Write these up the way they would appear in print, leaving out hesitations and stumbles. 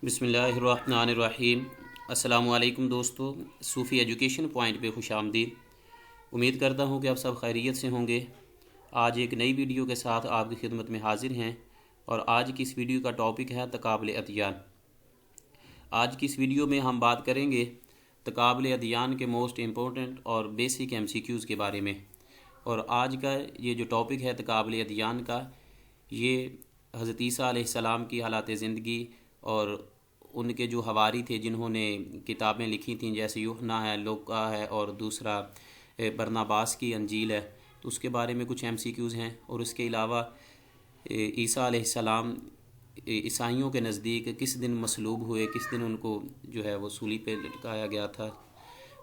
बिस्मिल्लाहिर्रहमानिर्रहीम। अस्सलामुअलैकुम दोस्तों, सूफ़ी एजुकेशन पॉइंट पे खुश आमदीद। उम्मीद करता हूँ कि आप सब खैरियत से होंगे। आज एक नई वीडियो के साथ आपकी खिदमत में हाजिर हैं और आज की इस वीडियो का टॉपिक है तकाबुल अदियान। आज की इस वीडियो में हम बात करेंगे तकाबुल अदियान के मोस्ट इम्पोर्टेंट और बेसिक MCQs के बारे में। और आज का ये जो टॉपिक है तकाबुल अदियान का, ये हज़रत ईसा अलैहिस्सलाम की हालात ज़िंदगी और उनके जो हवारी थे जिन्होंने किताबें लिखी थीं, जैसे यूहन्ना है, लूका है और दूसरा बरनाबास की अंजील है, तो उसके बारे में कुछ MCQs हैं। और उसके अलावा ईसा अलैहिस्सलाम ईसाइयों के नज़दीक किस दिन मसलूब हुए, किस दिन उनको जो है वो सूली पे लटकाया गया था,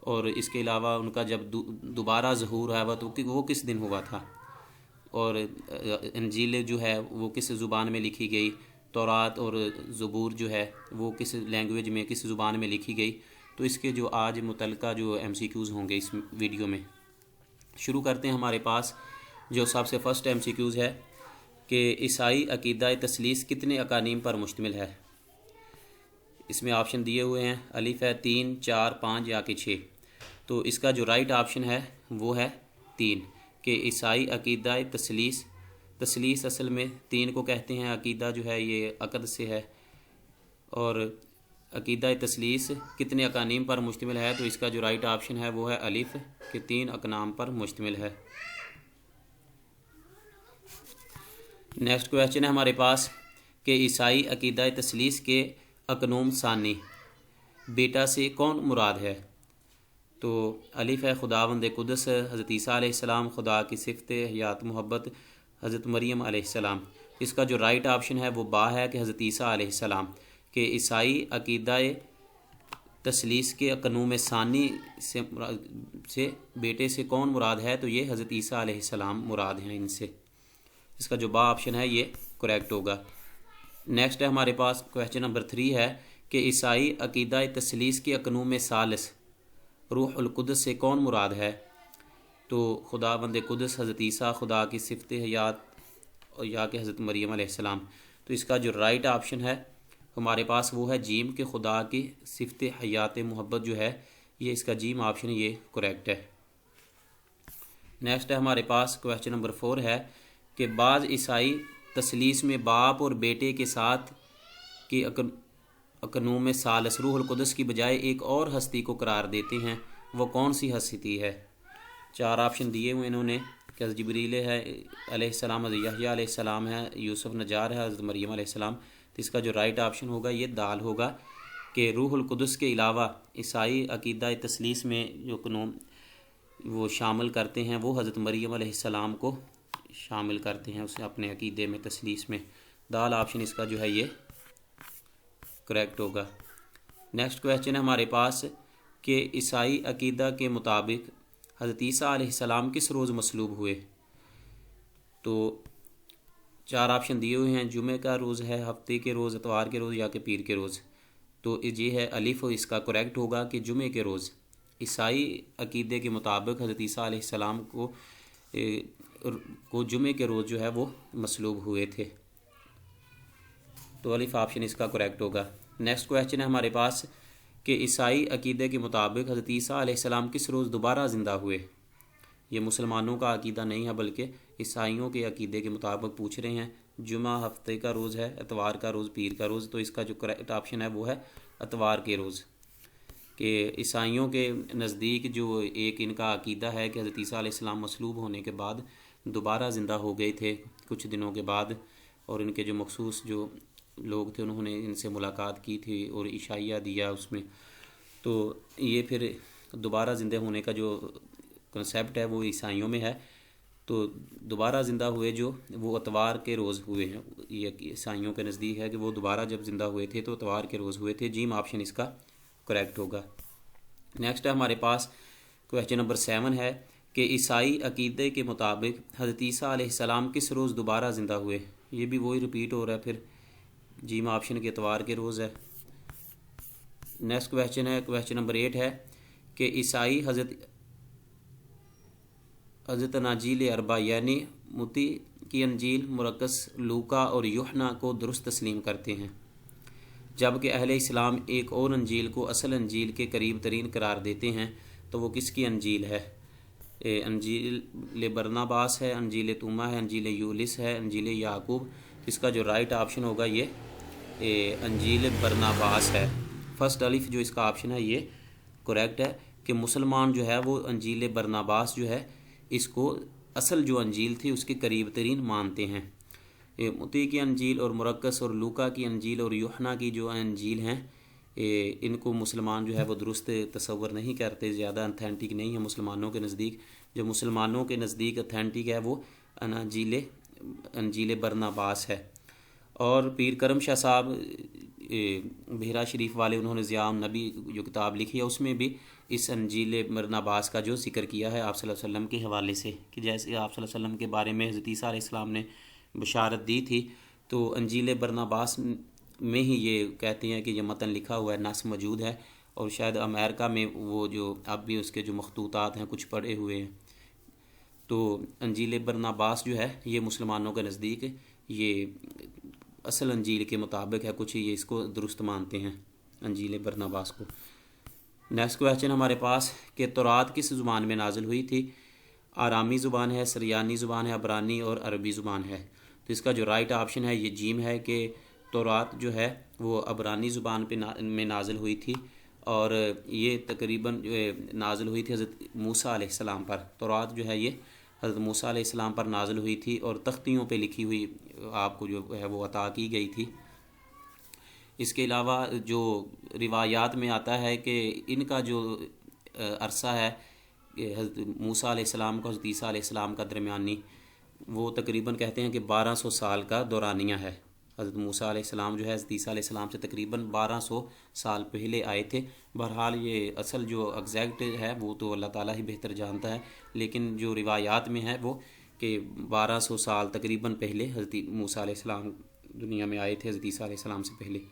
और इसके अलावा उनका जब दोबारा ज़हूर आया तो वो किस दिन हुआ था, और इंजील जो है वो किस ज़ुबान में लिखी गई, तौरात और ज़बूर जो है वो किस लैंग्वेज में, किस ज़ुबान में लिखी गई। तो इसके जो आज मुतलका जो MCQs होंगे इस वीडियो में, शुरू करते हैं। हमारे पास जो सबसे फर्स्ट MCQs है कि ईसाई अकीदा तसलीस कितने अकानीम पर मुश्तमिल है। इसमें ऑप्शन दिए हुए हैं, अलिफ है 3, 4, 5 या कि 6। तो इसका जो राइट ऑप्शन है वो है 3, कि ईसाई अकीदा तसलीस असल में 3 को कहते हैं। अकीदा जो है ये अक़द से है, और अकीदा तसलीस कितने अकानीम पर मुश्तमिल है, तो इसका जो राइट ऑप्शन है वो है अलिफ, कि 3 अकनाम पर मुश्तमिल है। नेक्स्ट क्वेश्चन है हमारे पास कि ईसाई अकीदा तसलीस के अकनूम सानी बेटा से कौन मुराद है। तो अलिफ है खुदावंद कुदस हज़रत ईसा अलैहिस्सलाम, खुदा की सिफ़त हयात मोहब्बत हज़रत मरियम अलैहिस्सलाम। इसका जो राइट ऑप्शन है वो बा है, कि हज़रत ईसा अलैहिस्सलाम। के ईसाई अकीदा तसलीस के अकनूम सानी से बेटे से कौन मुराद है, तो ये हज़रत ईसा अलैहिस्सलाम मुराद हैं इनसे। इसका जो बा ऑप्शन है ये करेक्ट होगा। नेक्स्ट है हमारे पास क्वेश्चन नंबर 3 है कि ईसाई अकीदा तसलीस के अकनूम सालिस रूहुल कुदस से कौन मुराद है। तो खुदावंद कुदस हज़रत ईसा, खुदा की सिफ़त हयात और या कि हज़रत मरियम अलैहिस्सलाम। तो इसका जो राइट ऑप्शन है हमारे पास वो है जीम, के खुदा की सिफ़त हयात मोहब्बत जो है ये इसका जीम ऑप्शन ये करेक्ट है। नेक्स्ट है हमारे पास क्वेश्चन नंबर 4 है कि बाज़ ईसाई तसलीस में बाप और बेटे के साथ की अकनूम सालिस रूहुल कुदस की बजाय एक और हस्ती को करार देते हैं, वो कौन सी हस्ती है। 4 ऑप्शन दिए हुए इन्होंने, कि हज़रत जिब्रील है अलैहिस्सलाम, हज़रत यहया अलैहिस्सलाम है, यूसुफ नजार है, हज़रत मरियम अलैहिस्सलाम। तो इसका जो राइट ऑप्शन होगा ये दाल होगा, कि रूहुल कुदस के अलावा ईसाई अकीदा तसलीस में जो अकनूम वो शामिल करते हैं वो हज़रत मरियम अलैहिस्सलाम को शामिल करते हैं उसे अपने अकीदे में तसलीस में। दाल ऑप्शन इसका जो है ये करेक्ट होगा। नेक्स्ट क्वेश्चन है हमारे पास कि ईसाई अकीदा के मुताबिक हज़रत ईसा अलैहिस्सलाम किस रोज़ मसलूब हुए। तो 4 ऑप्शन दिए हुए हैं, जुमे का रोज़ है, हफ्ते के रोज़, इतवार के रोज़ या कि पीर के रोज़। तो ये है अलिफ, इसका करेक्ट होगा कि जुमे के रोज़। ईसाई अकीदे के मुताबिक हज़रत ईसा अलैहिस्सलाम को जुमे के रोज़ जो है वो मसलूब हुए थे। तो अलिफ ऑप्शन इसका करेक्ट होगा। नेक्स्ट क्वेश्चन है हमारे पास कि ईसाई अकीदे के मुताबिक हज़रत ईसा अलैहिस्सलाम किस रोज़ दोबारा ज़िंदा हुए। ये मुसलमानों का अकीदा नहीं है बल्कि ईसाइयों के अकीदे के मुताबिक पूछ रहे हैं। जुमा हफ्ते का रोज़ है, इतवार का रोज़, पीर का रोज़। तो इसका जो करेक्ट ऑप्शन है वो है इतवार के रोज़। कि ईसाइयों के नज़दीक जो एक इनका अकीदा है कि हज़रत ईसा अलैहिस्सलाम मसलूब होने के बाद दोबारा ज़िंदा हो गए थे कुछ दिनों के बाद, और इनके जो मखसूस जो लोग थे उन्होंने इनसे मुलाकात की थी और इशाइया दिया उसमें। तो ये फिर दोबारा ज़िंदा होने का जो कंसेप्ट है वो ईसाइयों में है। तो दोबारा ज़िंदा हुए जो वो इतवार के रोज़ हुए हैं। ये ईसाइयों के नज़दीक है कि वो दोबारा जब ज़िंदा हुए थे तो इतवार के रोज़ हुए थे। जीम ऑप्शन इसका करेक्ट होगा। नेक्स्ट है हमारे पास क्वेश्चन नंबर 7 है कि ईसाई अकीदे के मुताबिक हज़रत ईसा अलैहिस्सलाम किस रोज़ दोबारा ज़िंदा हुए। ये भी वही रिपीट हो रहा है, फिर जीम ऑप्शन के इतवार के रोज़ है। नेक्स्ट क्वेश्चन है क्वेश्चन नंबर 8 है कि ईसाई हज़रत नाजील अरबा यानी मुती की अंजील, मुरक्कस, लूका और यूहन्ना को दुरुस्त तस्लीम करते हैं। जबकि अहले इस्लाम एक और अंजील को असल अंजील के करीब तरीन करार देते हैं, तो वो किसकी अंजील है? अंजील बरनाबास है, अंजील तुमा है, अंजील यूलिस है, अंजील याकूब। इसका जो राइट ऑप्शन होगा ये अंजील बरनाबास है। फर्स्ट अलिफ जो इसका ऑप्शन है ये करेक्ट है कि मुसलमान जो है वो अंजील बरनाबास जो है इसको असल जो अंजील थी उसके करीब तरीन मानते हैं। मुती की अंजील और मुरक्कस और लूका की अंजील और यूहन्ना की जो अंजील हैं इनको मुसलमान जो है वो दुरुस्त तसव्वुर नहीं करते, ज़्यादा अथेंटिक नहीं है मुसलमानों के नज़दीक। जो मुसलमानों के नज़दीक अथेंटिक है वो अंजील बरनाबास है। और पीर करम शाह साहब बहरा शरीफ वाले, उन्होंने ज़िया नबी जो किताब लिखी है उसमें भी इस अंजील बरनाबास का जो जिक्र किया है आप सल्लल्लाहु अलैहि वसल्लम के हवाले से, कि जैसे आप सल्लल्लाहु अलैहि वसल्लम के बारे में हज़रत ईसा अलैहिस्सलाम ने बशारत दी थी, तो अंजील बरनाबास में ही ये कहते हैं कि ये मतन लिखा हुआ है, नस मौजूद है। और शायद अमेरिका में वो जो अब भी उसके जो मखतूतात हैं कुछ पड़े हुए हैं। तो अंजील बरनाबास जो है ये मुसलमानों के नज़दीक ये असल अंजील के मुताबिक है, कुछ ये इसको दुरुस्त मानते हैं अंजील बरनाबास को। नेक्स्ट क्वेश्चन हमारे पास कि तौरात किस ज़ुबान में नाजिल हुई थी? आरामी ज़ुबान है, सरियानी ज़ुबान है, अबरानी और अरबी ज़ुबान है। तो इसका जो राइट ऑप्शन है ये जीम है कि तौरात जो है वो अबरानी ज़ुबान पे में नाजिल हुई थी और ये तकरीबन नाजिल हुई थी हज़रत मूसा अलैहिस्सलाम पर। तौरात जो है ये हज़रत मूसा अलैहिस्सलाम पर नाजिल हुई थी और तख्तियों पे लिखी हुई आपको जो है वो अता की गई थी। इसके अलावा जो रिवायात में आता है कि इनका जो अरसा है हज़रत मूसा अलैहिस्सलाम का हज़रत ईसा अलैहिस्सलाम का दरमियानी, वो तकरीबन कहते हैं कि 1200 साल का दौरानिया है। हज़रत मूसा अलैहिस्सलाम जो है हज़रत ईसा अलैहिस्सलाम से तकरीबन 1200 साल पहले आए थे। बहरहाल ये असल जो एग्जैक्ट है वो तो अल्लाह ताला ही बेहतर जानता है, लेकिन जो रिवायात में है वो कि 1200 साल तकरीबन पहले हज़रत मूसा अलैहिस्सलाम दुनिया में आए थे हज़रत ईसा अलैहिस्सलाम से पहले।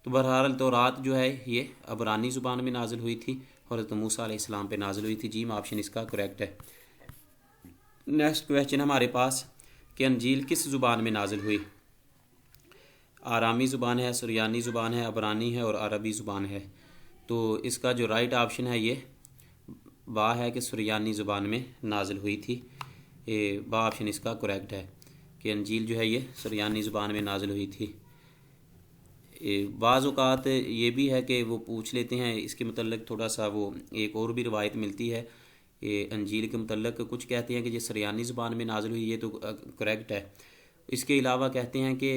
तो बहरहाल तौरात जो है ये अबरानी ज़ुबान में नाजिल हुई थी और हज़रत मूसा अलैहिस्सलाम पे नाजिल हुई थी। जीम ऑप्शन इसका करेक्ट है। नेक्स्ट क्वेश्चन हमारे पास कि अंजील किस ज़ुबान में नाजिल हुई? आरामी ज़ुबान है, सुरयानी ज़ुबान है, अबरानी है और अरबी ज़ुबान है। तो इसका जो राइट ऑप्शन है ये बा है कि सुरयानी ज़ुबान में नाजिल हुई थी। बा ऑप्शन इसका करेक्ट है कि अंजील जो है ये सुरयानी ज़ुबान में नाजिल हुई थी। बाज़ औक़ात ये भी है कि वो पूछ लेते हैं इसके मतलब थोड़ा सा, वो एक और भी रवायत मिलती है अंजील के मतलब, कुछ कहते हैं कि ये सुरयानी ज़ुबान में नाजिल हुई, ये तो करेक्ट है। इसके अलावा कहते हैं कि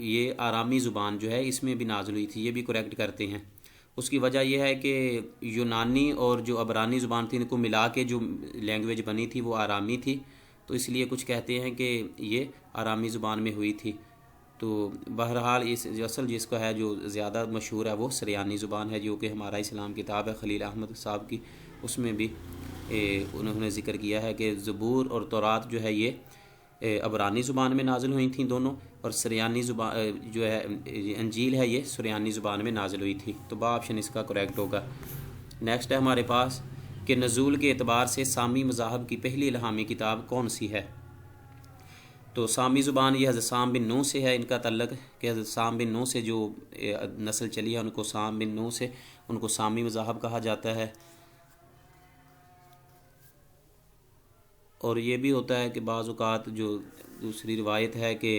ये आरामी ज़ुबान जो है इसमें भी नाजिल हुई थी, ये भी करेक्ट करते हैं। उसकी वजह यह है कि यूनानी और जो अबरानी ज़ुबान थी इनको मिला के जो लैंग्वेज बनी थी वो आरामी थी, तो इसलिए कुछ कहते हैं कि ये आरामी ज़ुबान में हुई थी। तो बहरहाल इस असल जिसका है जो ज़्यादा मशहूर है वो सरियानी ज़ुबान है, जो कि हमारा इस्लाम किताब है खलील अहमद साहब की, उसमें भी उन्होंने ज़िक्र किया है कि ज़बूर और तौरात जो है ये अबरानी ज़ुबान में नाजिल हुई थी दोनों, और सरियानी ज़ुबान जो है अंजील है ये सुरयानी ज़ुबान में नाजिल हुई थी। तो बा ऑप्शन इसका करेक्ट होगा। नेक्स्ट है हमारे पास कि नज़ूल के एतबार से सामी मज़ाहब की पहली इल्हामी किताब कौन सी है? तो सामी ज़ुबान ये हज़रत साम बिन नूह से है इनका तल्लक, कि हज़रत साम बिन नूह से जो नस्ल चली है उनको साम बिन नूह से उनको सामी मज़ाहब कहा जाता है। और ये भी होता है कि बाज़ औक़ात जो दूसरी रिवायत है कि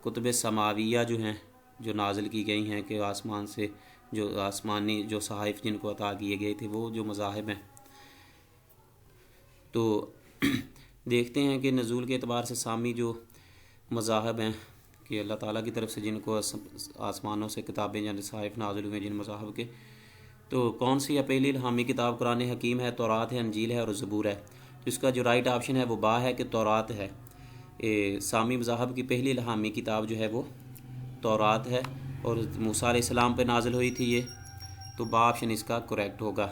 कुतुब समाविया जो हैं जो नाजिल की गई हैं कि आसमान से जो आसमानी जो सहाइफ़ जिनको अता किए गए थे वो जो मज़ाहिब हैं। तो देखते हैं कि नज़ूल के एतबार से सामी जो मज़ाहिब हैं कि अल्लाह ताला की तरफ से जिनको आसमानों से किताबें या सहाइफ़ नाजिल हुए जिन मज़ाहिब के, तो कौन सी है पहली इल्हामी किताब? कुरान हकीम है, तौरात है, अंजील है और ज़बूर है। तो इसका जो राइट ऑप्शन है वो बा है कि तौरात है। सामी मज़ाहब की पहली इल्हामी किताब जो है वो तौरात है और मूसा अलैहिस्सलाम पे नाजिल हुई थी ये, तो बा ऑप्शन इसका करेक्ट होगा।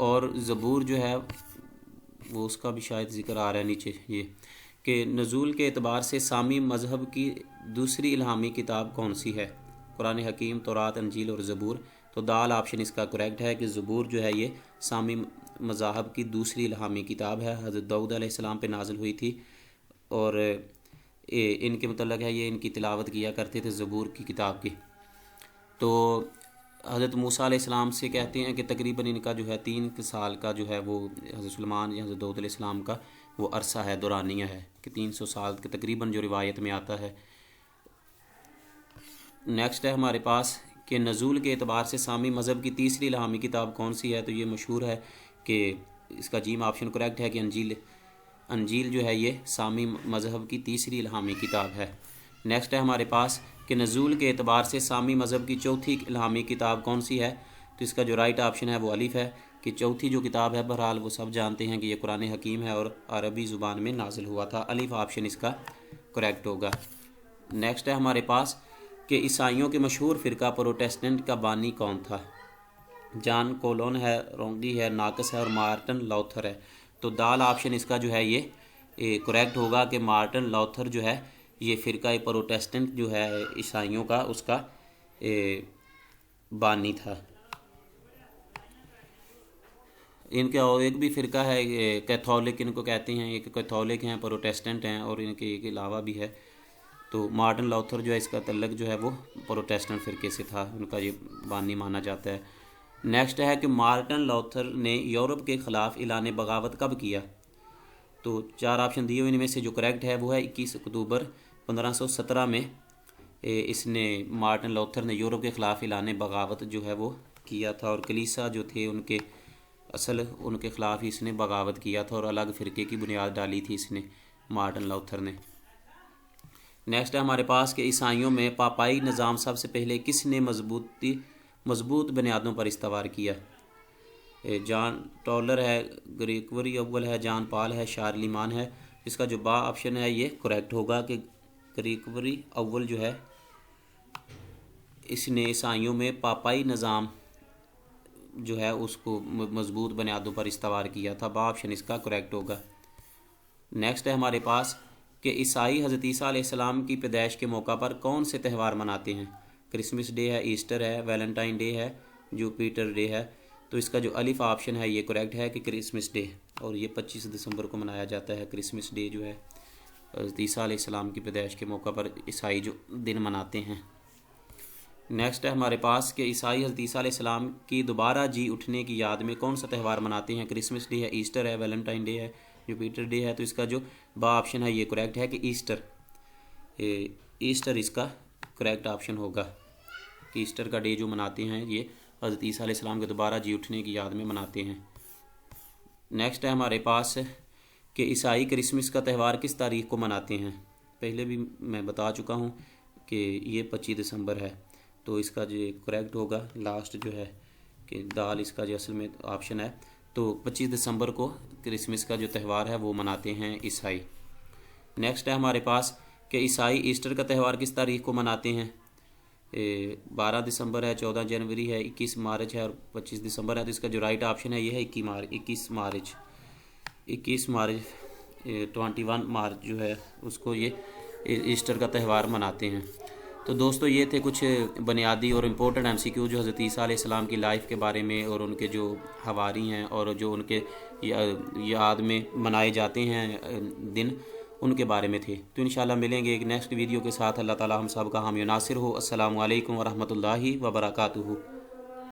और ज़बूर जो है वो उसका भी शायद ज़िक्र आ रहा है नीचे ये कि नज़ूल के एतबार से सामी मज़हब की दूसरी इल्हामी किताब कौन सी है? कुरान हकीम, तौरात, अंजील और ज़बूर। तो दाल ऑप्शन इसका करेक्ट है कि ज़बूर जो है ये सामी मज़ाहब की दूसरी इल्हामी किताब है, हज़रत दाऊद अलैहिस्सलाम पे नाजिल हुई थी और इनके मतलब है ये इनकी तिलावत किया करते थे ज़बूर की किताब की। तो हज़रत मूसा अलैहिस्सलाम से कहते हैं कि तकरीबन इनका जो है 3 साल का जो है वो हज़रत सुलेमान या हज़रत दाऊद अलैहिस्सलाम का वो अरसा है, दौरानिया है कि 300 साल के तकरीबन जो रिवायत में आता है। नेक्स्ट है हमारे पास कि नज़ूल के एतबार से सामी मज़हब की तीसरी इल्हामी किताब कौन सी है। तो ये मशहूर है कि इसका जीम ऑप्शन करेक्ट है कि अंजील जो है ये सामी मज़हब की तीसरी इल्हामी किताब है। नेक्स्ट है हमारे पास कि नज़ूल के एतबार से सामी मज़हब की चौथी इल्हामी किताब कौन सी है। तो इसका जो राइट ऑप्शन है वो अलिफ है कि चौथी जो किताब है, बहरहाल वो सब जानते हैं कि ये कुरान हकीम है और अरबी ज़ुबान में नाजिल हुआ था। अलिफ ऑप्शन इसका करेक्ट होगा। नेक्स्ट है हमारे पास कि ईसाइयों के मशहूर फ़िरका प्रोटेस्टेंट का बानी कौन था। जॉन कोलोन है, रोंगी है, नाकस है और मार्टिन लूथर है। तो दाल ऑप्शन इसका जो है ये करेक्ट होगा कि मार्टिन लूथर जो है ये फ़िरका प्रोटेस्टेंट जो है ईसाइयों का उसका बानी था। इनके और एक भी फ़िरका है कैथोलिक इनको कहते हैं, एक कैथोलिक हैं, प्रोटेस्टेंट हैं और इनके एक अलावा भी है। तो मार्टिन लूथर जो है इसका तल्लक जो है वो प्रोटेस्टेंट फ़िरके से था, उनका ये बानी माना जाता है। नेक्स्ट है कि मार्टिन लूथर ने यूरोप के ख़िलाफ़ ऐलान बगावत कब किया। तो 4 ऑप्शन दिए हुए, इनमें से जो करेक्ट है वो है 21 अक्टूबर 1517 में इसने मार्टिन लूथर ने यूरोप के ख़िलाफ़ ऐलान बगावत जो है वो किया था और कलीसिया जो थे उनके ख़िलाफ़ ही इसने बगावत किया था और अलग फ़िरके की बुनियाद डाली थी इसने मार्टिन लूथर ने। नेक्स्ट है हमारे पास कि ईसाइयों में पापाई निज़ाम सबसे पहले किसने मजबूत बुनियादों पर इस्तवार किया। जॉन टॉलर है, ग्रेगरी अव्वल है, जॉन पॉल है, शार्लिमान है। इसका जो बा ऑप्शन है ये करेक्ट होगा कि ग्रेगरी अव्वल जो है इसने ईसाइयों में पापाई निज़ाम जो है उसको मजबूत बुनियादों पर इस्तवार किया था। बा ऑप्शन इसका करेक्ट होगा। नेक्स्ट है हमारे पास कि ईसाई हज़रत ईसा अलैहिस्सलाम की पैदाइश के मौका पर कौन से त्यौहार मनाते हैं। क्रिसमस डे है, ईस्टर है, वैलेंटाइन डे है, जुपिटर डे है। तो इसका जो अलिफ ऑप्शन है ये करेक्ट है कि क्रिसमस डे, और ये 25 दिसंबर को मनाया जाता है। क्रिसमस डे जो है हज़रत ईसा अलैहिस्सलाम की पैदाइश के मौका पर ईसाई जो दिन मनाते हैं। नेक्स्ट है हमारे पास कि ईसाई हज़रत ईसा अलैहिस्सलाम की दोबारा जी उठने की याद में कौन सा त्यौहार मनाते हैं। क्रिसमस डे है, ईस्टर है, वैलेंटाइन डे है, जुपिटर डे है। तो इसका जो बा ऑप्शन है ये करेक्ट है कि ईस्टर इसका करेक्ट ऑप्शन होगा कि ईस्टर का डे जो मनाते हैं ये हज़रत ईसा अलैहिस्सलाम के दोबारा जी उठने की याद में मनाते हैं। नेक्स्ट है हमारे पास कि ईसाई क्रिसमस का त्यौहार किस तारीख को मनाते हैं। पहले भी मैं बता चुका हूँ कि ये 25 दिसंबर है। तो इसका जो करेक्ट होगा लास्ट जो है कि दाल इसका जो असल में ऑप्शन है। तो 25 दिसंबर को क्रिसमस का जो त्यौहार है वो मनाते हैं ईसाई। नेक्स्ट है हमारे पास कि ईसाई ईस्टर का त्यौहार किस तारीख को मनाते हैं। 12 दिसंबर है, 14 जनवरी है, 21 मार्च है और 25 दिसंबर है। तो इसका जो राइट ऑप्शन है ये है 21 मार्च 21 मार्च जो है उसको ये ईस्टर का त्यौहार मनाते हैं। तो दोस्तों ये थे कुछ बुनियादी और इम्पोर्टेंट MCQ जो हज़रत ईसा अलैहिस्सलाम की लाइफ के बारे में और उनके जो हवारी हैं और जो उनके याद में मनाए जाते हैं दिन, उनके बारे में थे। तो इंशाल्लाह मिलेंगे एक नेक्स्ट वीडियो के साथ। अल्लाह ताला हम सब का हामी नासिर हो। अस्सलामु अलैकुम वरहमतुल्लाहि वबरकातुहू।